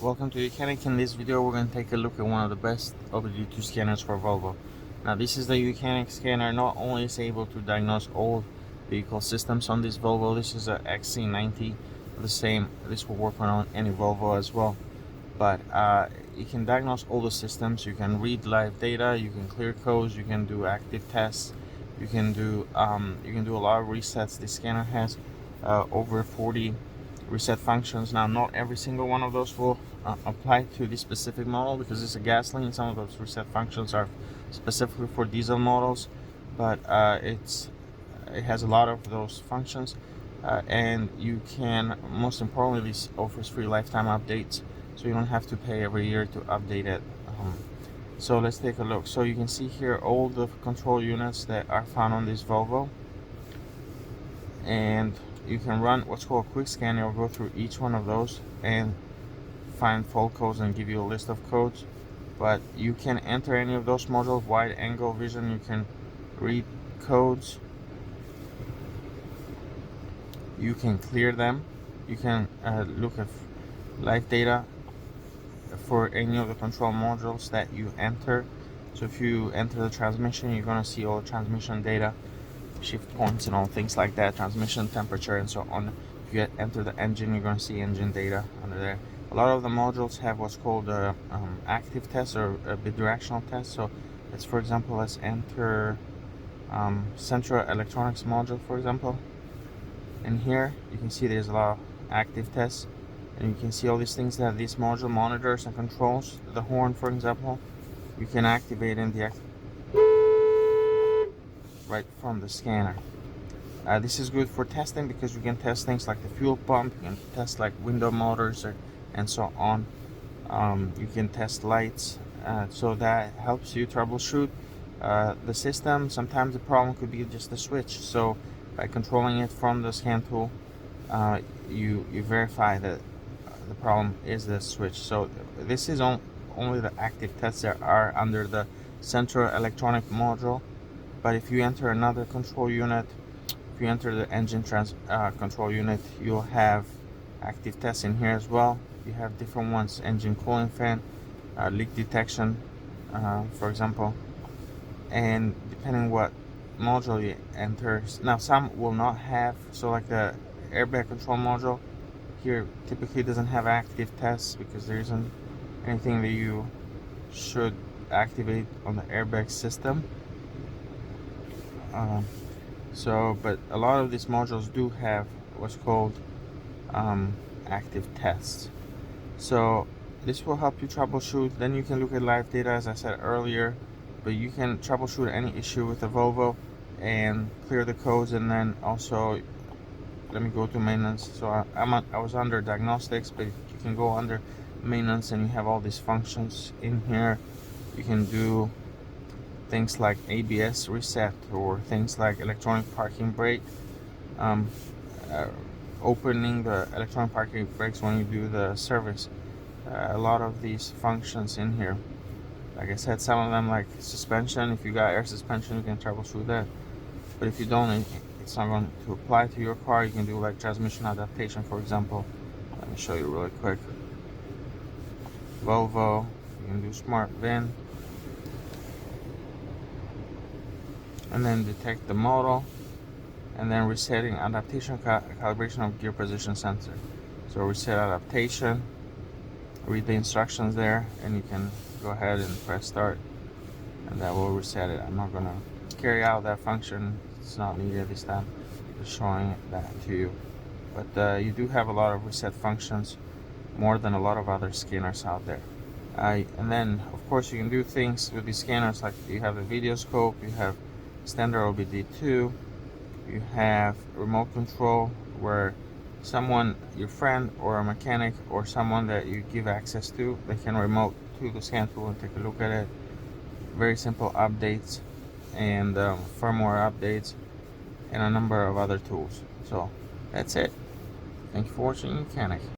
welcome to YOUCANIC. In this video we're going to take a look at one of the best OBD2 scanners for Volvo. Now this is the YOUCANIC scanner. Not only is able to diagnose all vehicle systems on this Volvo, this is a XC90, the same, this will work on any Volvo as well, but you can diagnose all the systems. You can read live data, you can clear codes, you can do active tests, you can do a lot of resets. This scanner has over 40 reset functions. Now not every single one of those will apply to this specific model because it's a gasoline. Some of those reset functions are specifically for diesel models, but it has a lot of those functions, and you can, most importantly, this offers free lifetime updates, so you don't have to pay every year to update it. So let's take a look. So you can see here all the control units that are found on this Volvo, and you can run what's called a quick scan. It'll go through each one of those and find fault codes and give you a list of codes. But you can enter any of those modules, wide angle vision, you can read codes, you can clear them, you can look at live data for any of the control modules that you enter. So if you enter the transmission, you're going to see all the transmission data, shift points and all things like that, transmission temperature and so on. If you enter the engine, you're going to see engine data under there. A lot of the modules have what's called a active test or a bidirectional test. So let's, for example, let's enter central electronics module, for example, and here you can see there's a lot of active tests, and you can see all these things that this module monitors and controls. The horn, for example, you can activate and deactivate right from the scanner. This is good for testing because you can test things like the fuel pump, you can test like window motors and so on. You can test lights, so that helps you troubleshoot the system. Sometimes the problem could be just the switch, so by controlling it from the scan tool, you verify that the problem is the switch. So this is only the active tests that are under the central electronic module. But if you enter another control unit, if you enter the engine control unit, you'll have active tests in here as well. You have different ones: engine cooling fan, leak detection, for example. And depending what module you enter, now some will not have, so like the airbag control module here typically doesn't have active tests because there isn't anything that you should activate on the airbag system. But a lot of these modules do have what's called active tests. So this will help you troubleshoot. Then you can look at live data, as I said earlier, but you can troubleshoot any issue with the Volvo and clear the codes. And then also, let me go to maintenance. So I was under Diagnostics, but you can go under maintenance and you have all these functions in here. You can do things like ABS reset or things like electronic parking brake, opening the electronic parking brakes when you do the service. A lot of these functions in here. Like I said, some of them, like suspension, if you got air suspension, you can troubleshoot that. But if you don't, it's not going to apply to your car. You can do like transmission adaptation, for example. Let me show you really quick. Volvo, you can do smart VIN, and then detect the model, and then resetting adaptation calibration of gear position sensor. So reset adaptation, read the instructions there, and you can go ahead and press start, and that will reset it. I'm not going to carry out that function, it's not needed this time, just showing that to you. But you do have a lot of reset functions, more than a lot of other scanners out there. And then of course you can do things with these scanners, like you have the video scope, you have standard OBD2, you have remote control where someone, your friend or a mechanic or someone that you give access to, they can remote to the scan tool and take a look at it. Very simple updates and firmware updates and a number of other tools. So that's it. Thank you for watching YOUCANIC.